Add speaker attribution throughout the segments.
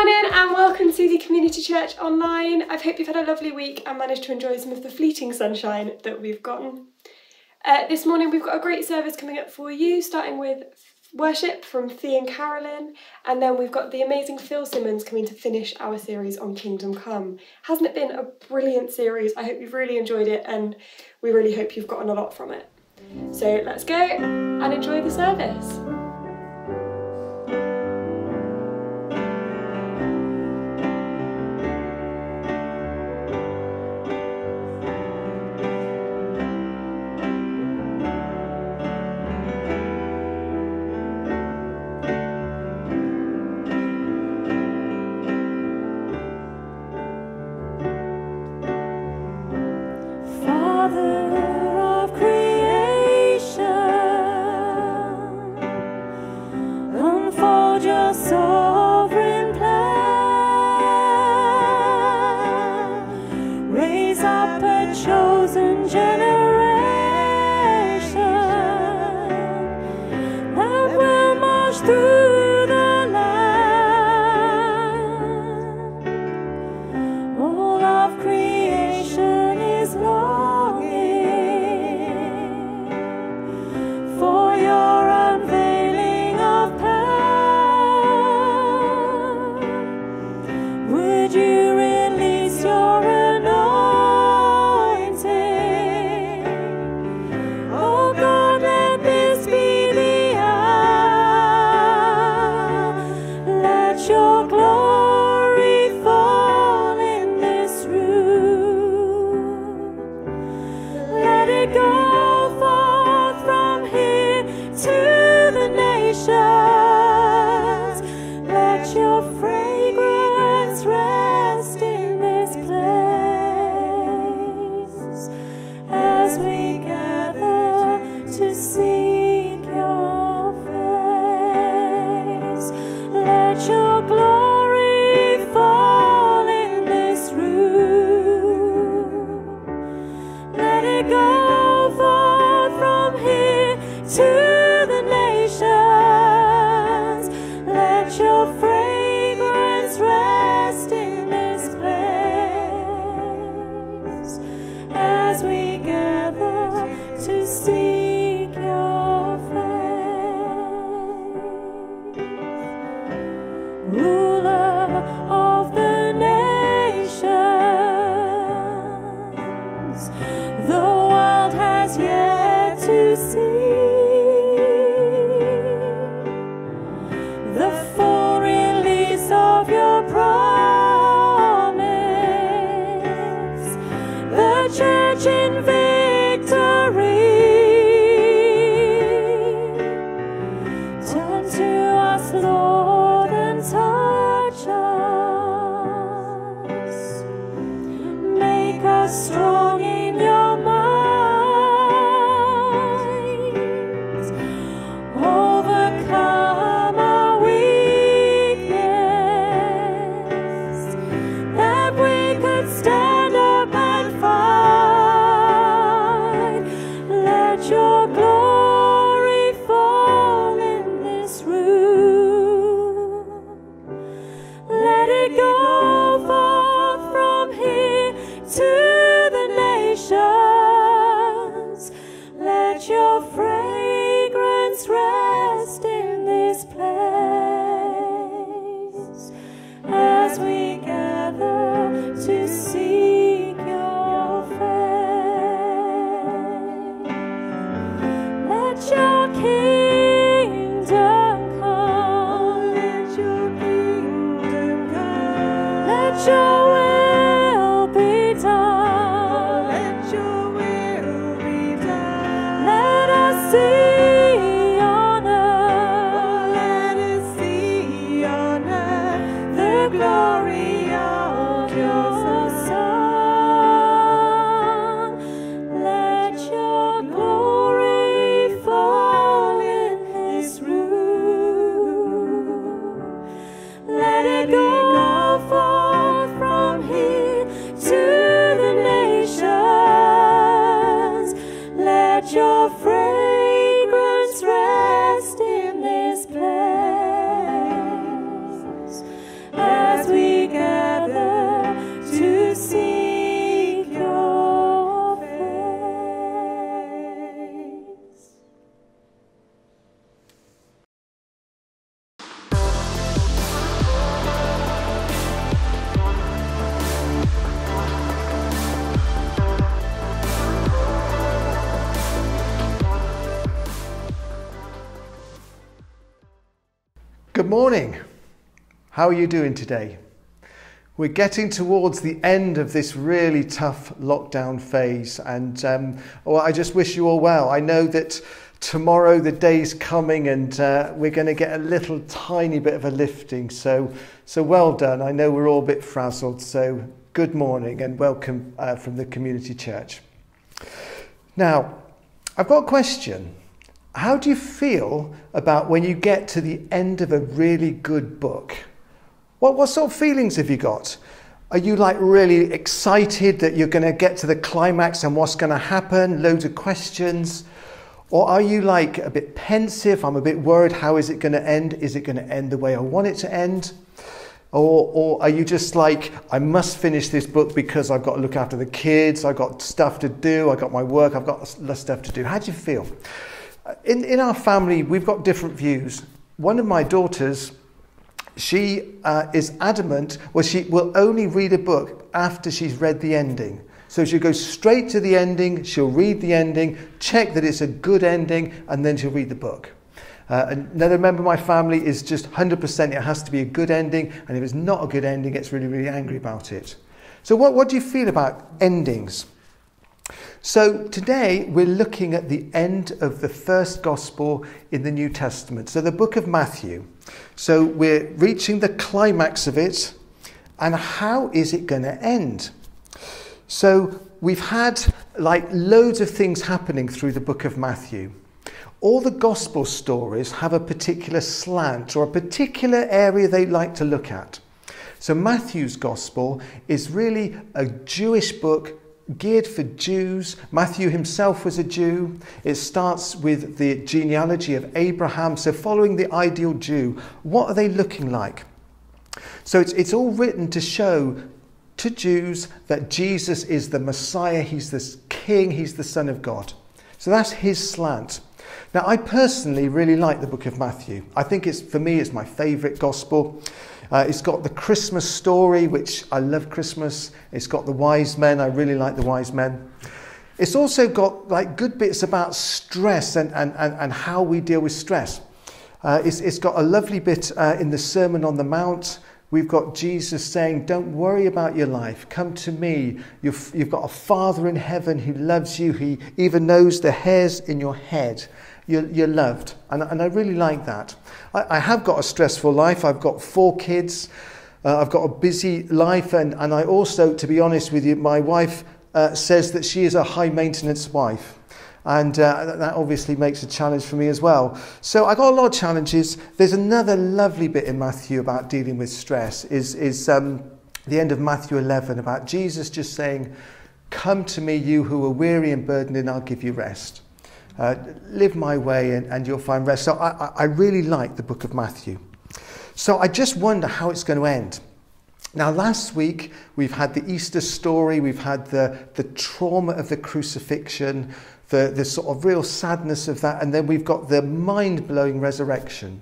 Speaker 1: morning and welcome to the Community Church Online. I hope you've had a lovely week and managed to enjoy some of the fleeting sunshine that we've gotten. This morning we've got a great service coming up for you, starting with worship from Fi and Carolyn, and then we've got the amazing Phil Simmons coming to finish our series on Kingdom Come. Hasn't it been a brilliant series? I hope you've really enjoyed it and we really hope you've gotten a lot from it. So let's go and enjoy the service.
Speaker 2: Let Good morning. How are you doing today? We're getting towards the end of this really tough lockdown phase, and I just wish you all well. I know that tomorrow the day's coming and we're going to get a little tiny bit of a lifting, so well done. I know we're all a bit frazzled, so good morning and welcome from the community church. Now, I've got a question. How do you feel about when you get to the end of a really good book? What sort of feelings have you got? Are you like really excited that you're going to get to the climax and what's going to happen? Loads of questions? Or are you like a bit pensive? I'm a bit worried. How is it going to end? Is it going to end the way I want it to end? Or are you just like, I must finish this book because I've got to look after the kids, I've got stuff to do, I've got my work, I've got stuff to do. How do you feel? In our family, we've got different views. One of my daughters, she is adamant, she will only read a book after she's read the ending. So she'll go straight to the ending, she'll read the ending, check that it's a good ending, and then she'll read the book. Another member of my family is just 100%, it has to be a good ending, and if it's not a good ending, gets really, really angry about it. So what do you feel about endings? So today we're looking at the end of the first gospel in the New Testament, so the book of Matthew. So we're reaching the climax of it, and how is it going to end? So we've had like loads of things happening through the book of Matthew. All the gospel stories have a particular slant or a particular area they like to look at. So Matthew's gospel is really a Jewish book geared for Jews. Matthew himself was a Jew. It starts with the genealogy of Abraham. So following the ideal Jew, what are they looking like? So it's all written to show to Jews that Jesus is the Messiah, he's the King, he's the Son of God. So that's his slant. Now, I personally really like the book of Matthew. I think for me, it's my favourite gospel. It's got the Christmas story, which I love Christmas. It's got the wise men. I really like the wise men. It's also got like good bits about stress and how we deal with stress. It's got a lovely bit in the Sermon on the Mount. We've got Jesus saying, don't worry about your life. Come to me. You've got a Father in heaven who loves you. He even knows the hairs in your head. You're loved. And I really like that. I have got a stressful life. I've got 4 kids. I've got a busy life. And I also, to be honest with you, my wife says that she is a high maintenance wife. And that obviously makes a challenge for me as well. So I got a lot of challenges. There's another lovely bit in Matthew about dealing with stress. Is the end of Matthew 11 about Jesus just saying, come to me, you who are weary and burdened, and I'll give you rest. Live my way and you'll find rest. So I really like the book of Matthew. So I just wonder how it's going to end. Now, last week, we've had the Easter story. We've had the trauma of the crucifixion, the sort of real sadness of that. And then we've got the mind-blowing resurrection.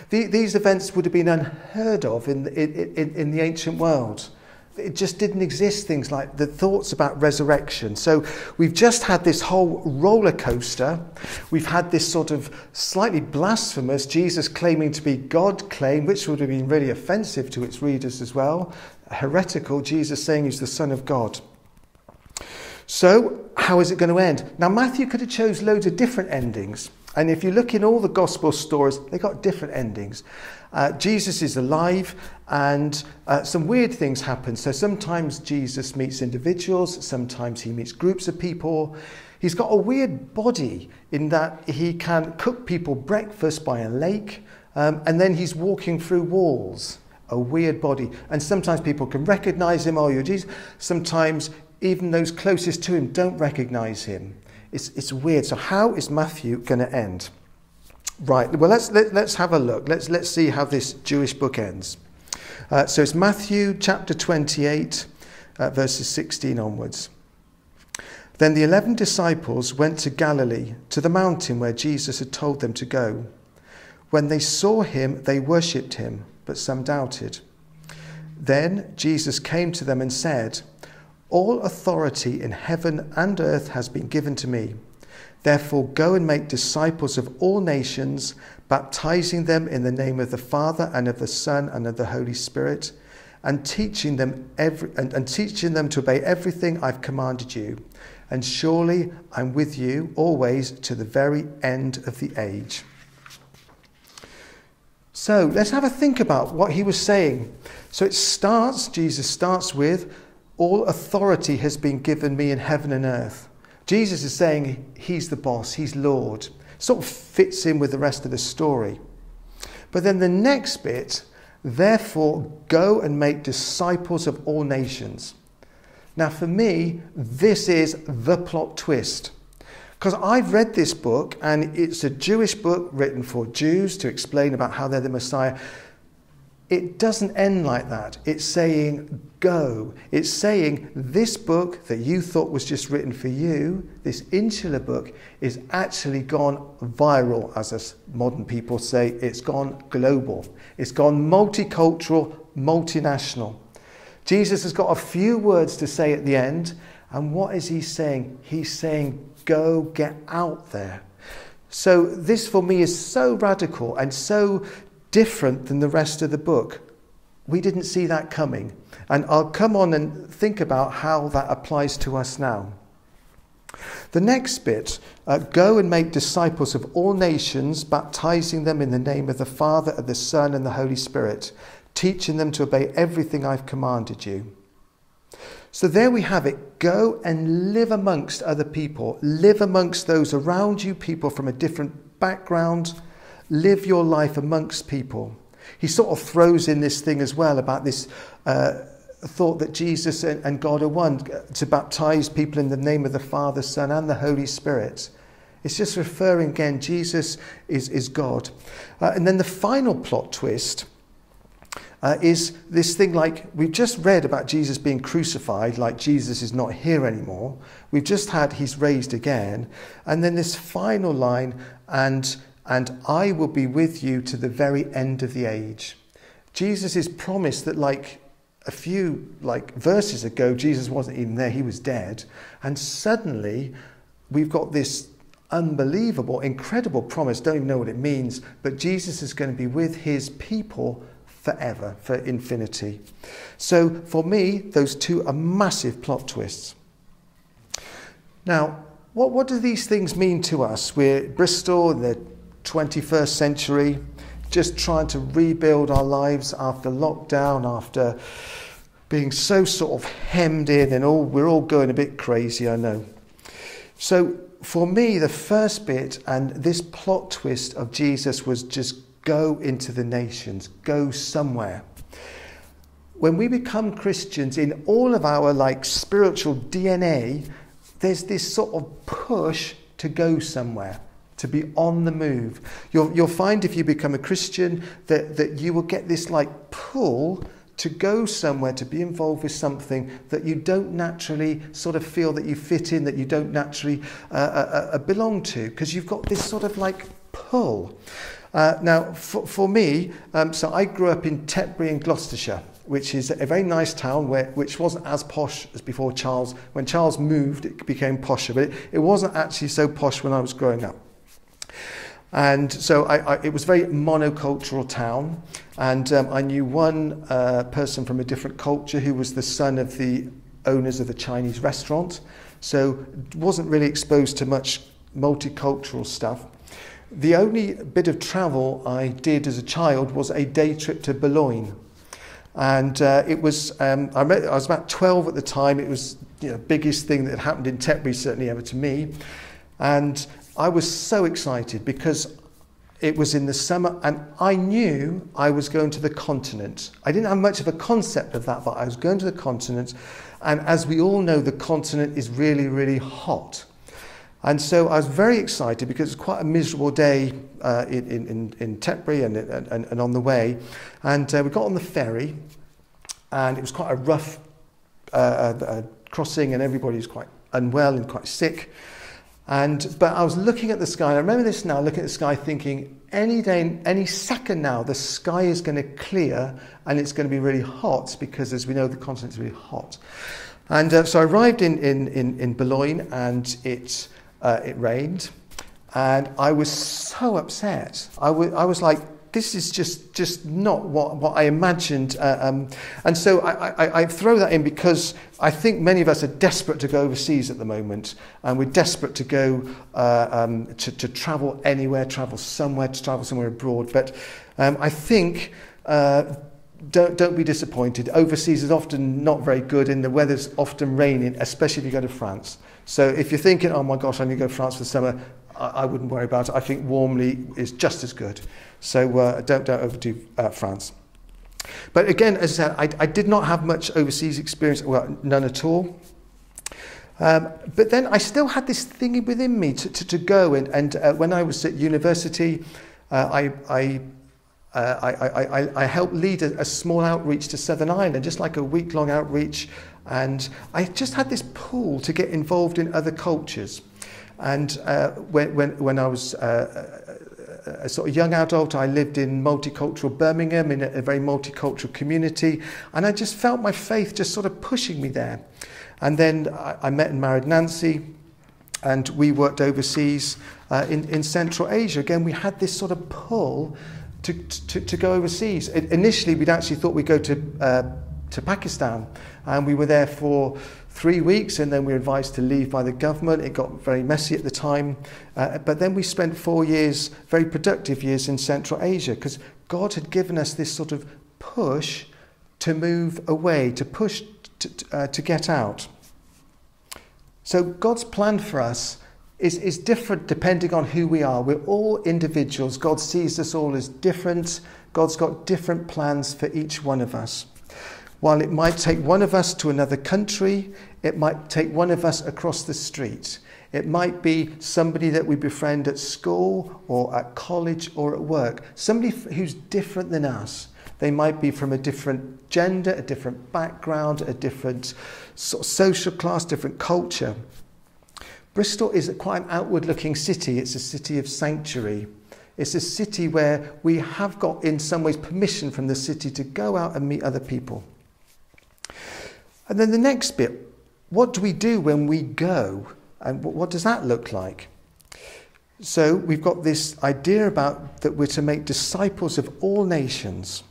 Speaker 2: These events would have been unheard of in the ancient world. It just didn't exist, things like the thoughts about resurrection. So we've just had this whole roller coaster. We've had this sort of slightly blasphemous Jesus claiming to be God claim, which would have been really offensive to its readers as well. Heretical, Jesus saying he's the Son of God. So how is it going to end? Now, Matthew could have chose loads of different endings. And if you look in all the gospel stories, they got different endings. Jesus is alive and some weird things happen. So sometimes Jesus meets individuals, sometimes he meets groups of people. He's got a weird body in that he can cook people breakfast by a lake and then he's walking through walls. A weird body. And sometimes people can recognize him, oh, you're Jesus. Sometimes even those closest to him don't recognize him. It's weird. So how is Matthew going to end? Right. Well, let's have a look. Let's see how this Jewish book ends. So it's Matthew chapter 28, verses 16 onwards. Then the 11 disciples went to Galilee, to the mountain where Jesus had told them to go. When they saw him, they worshipped him, but some doubted. Then Jesus came to them and said, "All authority in heaven and earth has been given to me. Therefore, go and make disciples of all nations, baptizing them in the name of the Father and of the Son and of the Holy Spirit, and teaching them to obey everything I've commanded you. And surely I'm with you always to the very end of the age. So let's have a think about what he was saying. So Jesus starts with, all authority has been given me in heaven and earth. Jesus is saying he's the boss, he's Lord. Sort of fits in with the rest of the story. But then the next bit, therefore go and make disciples of all nations. Now for me, this is the plot twist. Because I've read this book, and it's a Jewish book written for Jews to explain about how they're the Messiah. It doesn't end like that. It's saying, go. It's saying this book that you thought was just written for you, this insular book, is actually gone viral, as us modern people say. It's gone global. It's gone multicultural, multinational. Jesus has got a few words to say at the end. And what is he saying? He's saying, go, get out there. So this for me is so radical and so different than the rest of the book. We didn't see that coming. And I'll come on and think about how that applies to us now. The next bit, go and make disciples of all nations, baptizing them in the name of the Father, of the Son, and the Holy Spirit, teaching them to obey everything I've commanded you. So there we have it. Go and live amongst other people. Live amongst those around you, people from a different background. Live your life amongst people. He sort of throws in this thing as well about this thought that Jesus and God are one, to baptize people in the name of the Father, Son, and the Holy Spirit. It's just referring again, Jesus is God. And then the final plot twist is this thing, like we've just read about Jesus being crucified, like Jesus is not here anymore. We've just had he's raised again. And then this final line, and I will be with you to the very end of the age. Jesus is promised that, like a few verses ago, Jesus wasn't even there, he was dead. And suddenly we've got this unbelievable, incredible promise, don't even know what it means, but Jesus is going to be with his people forever, for infinity. So for me, those two are massive plot twists. Now, what do these things mean to us? We're at Bristol in the 21st century, just trying to rebuild our lives after lockdown, after being so sort of hemmed in, and we're all going a bit crazy, I know. So for me, the first bit and this plot twist of Jesus was just go into the nations, go somewhere. When we become Christians, in all of our spiritual DNA, there's this sort of push to go somewhere, to be on the move. You'll find if you become a Christian that you will get this pull to go somewhere, to be involved with something that you don't naturally sort of feel that you fit in, that you don't naturally belong to, because you've got this sort of pull. Now, for me, so I grew up in Tetbury in Gloucestershire, which is a very nice town which wasn't as posh as before Charles. When Charles moved, it became posher, but it wasn't actually so posh when I was growing up. And so it was a very monocultural town, and I knew one person from a different culture who was the son of the owners of the Chinese restaurant, so wasn't really exposed to much multicultural stuff. The only bit of travel I did as a child was a day trip to Boulogne. And it was, I was about 12 at the time. It was the biggest thing that had happened in Tetbury, certainly ever to me. And I was so excited because it was in the summer and I knew I was going to the continent. I didn't have much of a concept of that, but I was going to the continent. And as we all know, the continent is really, really hot. And so I was very excited because it was quite a miserable day in Tetbury and on the way. And we got on the ferry, and it was quite a rough crossing, and everybody was quite unwell and quite sick. But I was looking at the sky, and I remember this now, looking at the sky thinking, any day, any second now, the sky is going to clear and it's going to be really hot, because as we know, the continent is really hot. And so I arrived in Boulogne, and it it rained, and I was so upset. I was like, this is just not what I imagined. And so I throw that in because I think many of us are desperate to go overseas at the moment, and we're desperate to go to travel anywhere, travel somewhere abroad. But I think don't be disappointed. Overseas is often not very good, and the weather's often raining, especially if you go to France. So if you're thinking, oh my gosh, I need to go to France for the summer, I wouldn't worry about it. I think warmly is just as good. So don't overdo France. But again, as I said, I did not have much overseas experience, well, none at all. But then I still had this thing within me to go. And when I was at university, I helped lead a small outreach to Southern Ireland, just like a week-long outreach. And I just had this pull to get involved in other cultures. And when I was a sort of young adult, I lived in multicultural Birmingham, in a very multicultural community, and I just felt my faith just sort of pushing me there. And then I met and married Nancy, and we worked overseas in Central Asia. Again, we had this sort of pull to go overseas. Initially, we'd actually thought we'd go to Pakistan, and we were there for 3 weeks, and then we were advised to leave by the government. It got very messy at the time. But then we spent 4 years, very productive years, in Central Asia, because God had given us this sort of push to move away, to push to get out. So God's plan for us is different depending on who we are. We're all individuals. God sees us all as different. God's got different plans for each one of us. While it might take one of us to another country, it might take one of us across the street. It might be somebody that we befriend at school or at college or at work. Somebody who's different than us. They might be from a different gender, a different background, a different sort of social class, different culture. Bristol is quite an outward-looking city. It's a city of sanctuary. It's a city where we have got, in some ways, permission from the city to go out and meet other people. And then the next bit, what do we do when we go? And what does that look like? So we've got this idea about that we're to make disciples of all nations.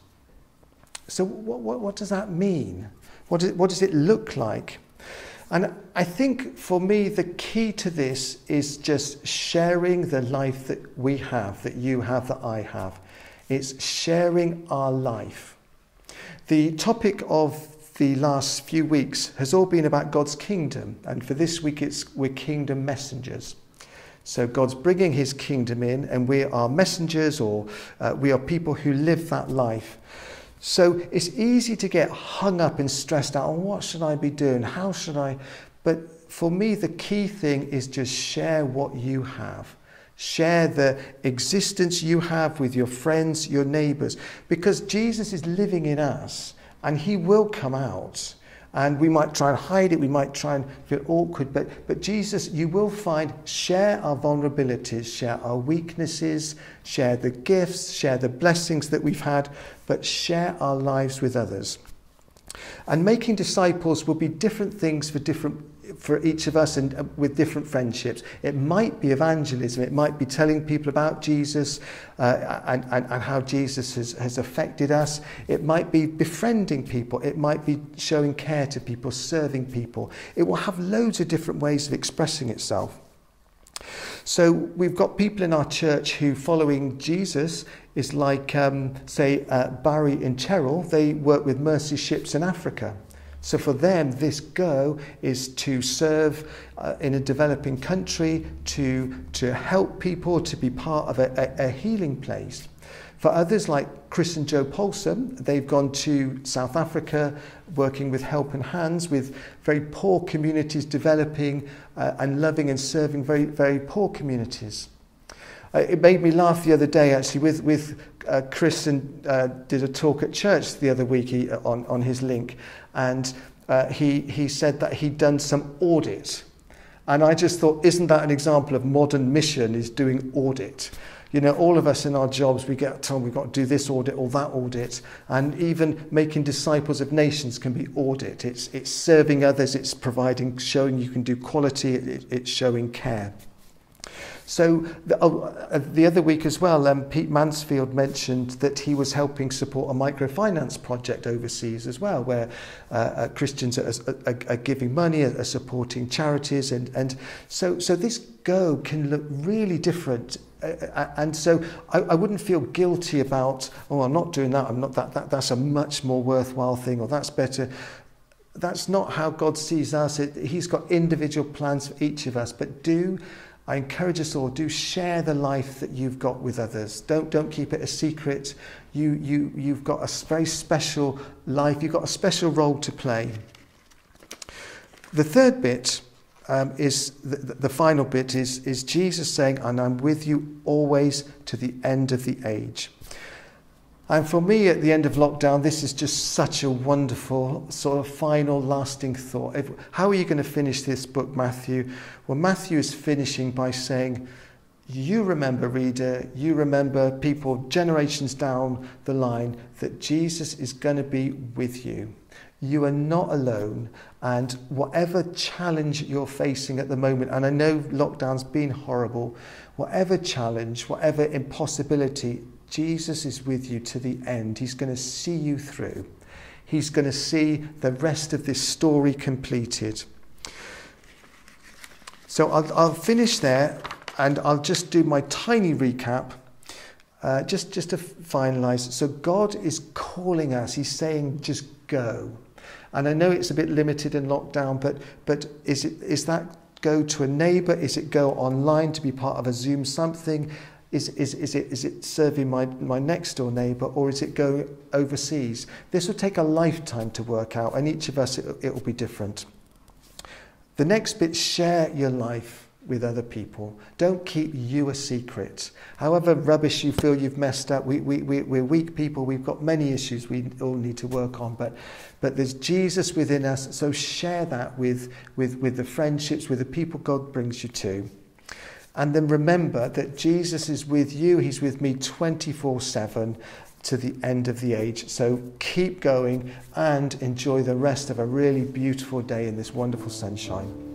Speaker 2: So what does that mean? What does it look like? And I think for me, the key to this is just sharing the life that we have, that you have, that I have. It's sharing our life. The topic of the last few weeks has all been about God's kingdom. And for this week, we're kingdom messengers. So God's bringing his kingdom in, and we are messengers, or we are people who live that life. So it's easy to get hung up and stressed out on what should I be doing? How should I? But for me, the key thing is just share what you have. Share the existence you have with your friends, your neighbours, because Jesus is living in us, and he will come out. And we might try and hide it, we might try and feel awkward, but Jesus, you will find, share our vulnerabilities, share our weaknesses, share the gifts, share the blessings that we've had, but share our lives with others. And making disciples will be different things for each of us, and with different friendships. It might be evangelism, it might be telling people about Jesus and how Jesus has affected us. It might be befriending people, it might be showing care to people, serving people. It will have loads of different ways of expressing itself. So we've got people in our church who following Jesus is like, say, Barry and Cheryl. They work with Mercy Ships in Africa. So for them, this go is to serve in a developing country, to help people, to be part of a healing place. For others, like Chris and Joe Paulson, they've gone to South Africa, working with Helping Hands, with very poor communities, developing and loving and serving very, very poor communities. It made me laugh the other day, actually, with Chris, and did a talk at church the other week on his link, and he said that he'd done some audit. And I just thought, isn't that an example of modern mission, is doing audit? You know, all of us in our jobs, we get told we've got to do this audit or that audit. And even making disciples of nations can be audit. It's serving others, it's providing, showing you can do quality, it's showing care. So the other week as well, Pete Mansfield mentioned that he was helping support a microfinance project overseas as well, where Christians are giving money, are supporting charities, and so this go can look really different. And so I wouldn't feel guilty about, oh, I'm not doing that, I'm not that's a much more worthwhile thing, or that's better. That's not how God sees us. He's got individual plans for each of us, but I encourage us all, do share the life that you've got with others. Don't keep it a secret. You've got a very special life. You've got a special role to play. The third bit is the final bit is Jesus saying, and I'm with you always to the end of the age. And for me, at the end of lockdown, this is just such a wonderful sort of final lasting thought. How are you going to finish this book, Matthew? Well, Matthew is finishing by saying, you remember, reader, you remember, people generations down the line, that Jesus is going to be with you. You are not alone, and whatever challenge you're facing at the moment, and I know lockdown's been horrible, whatever challenge, whatever impossibility, Jesus is with you to the end. He's going to see you through. He's going to see the rest of this story completed. So I'll finish there, and I'll just do my tiny recap, just to finalise. So God is calling us. He's saying, just go. And I know it's a bit limited in lockdown, but is that go to a neighbour? Is it go online to be part of a Zoom something? Is it serving my next door neighbour, or is it going overseas? This will take a lifetime to work out, and each of us it will be different. The next bit, share your life with other people. Don't keep you a secret. However rubbish you feel you've messed up, we're weak people, we've got many issues we all need to work on, but there's Jesus within us, so share that with the friendships, with the people God brings you to. And then remember that Jesus is with you. He's with me 24/7 to the end of the age. So keep going and enjoy the rest of a really beautiful day in this wonderful sunshine.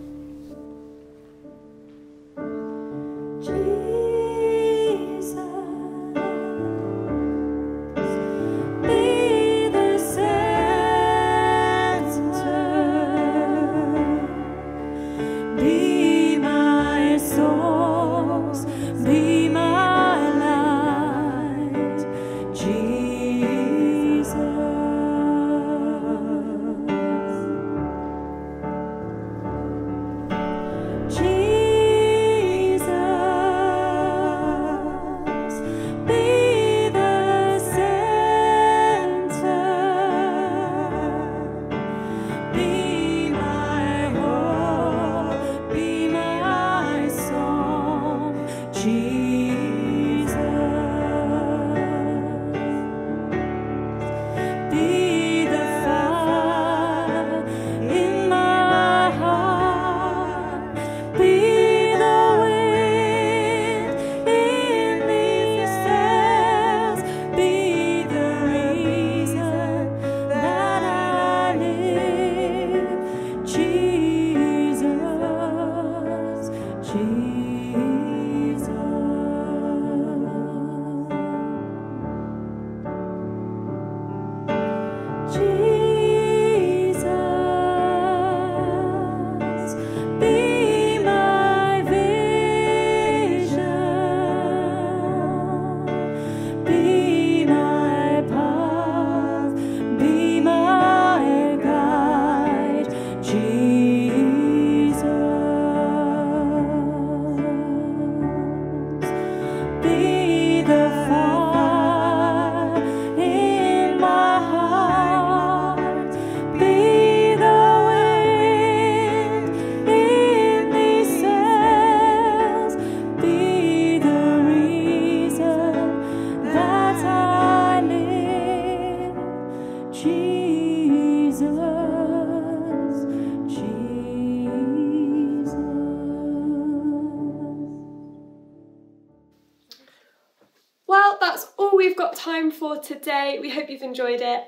Speaker 1: Well, that's all we've got time for today. We hope you've enjoyed it.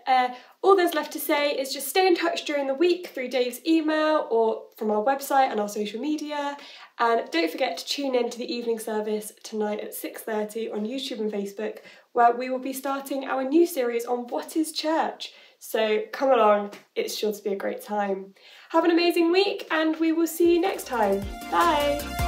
Speaker 1: All there's left to say is just stay in touch during the week through Dave's email or from our website and our social media. And don't forget to tune in to the evening service tonight at 6:30 on YouTube and Facebook, where we will be starting our new series on what is church. So come along, it's sure to be a great time. Have an amazing week and we will see you next time. Bye!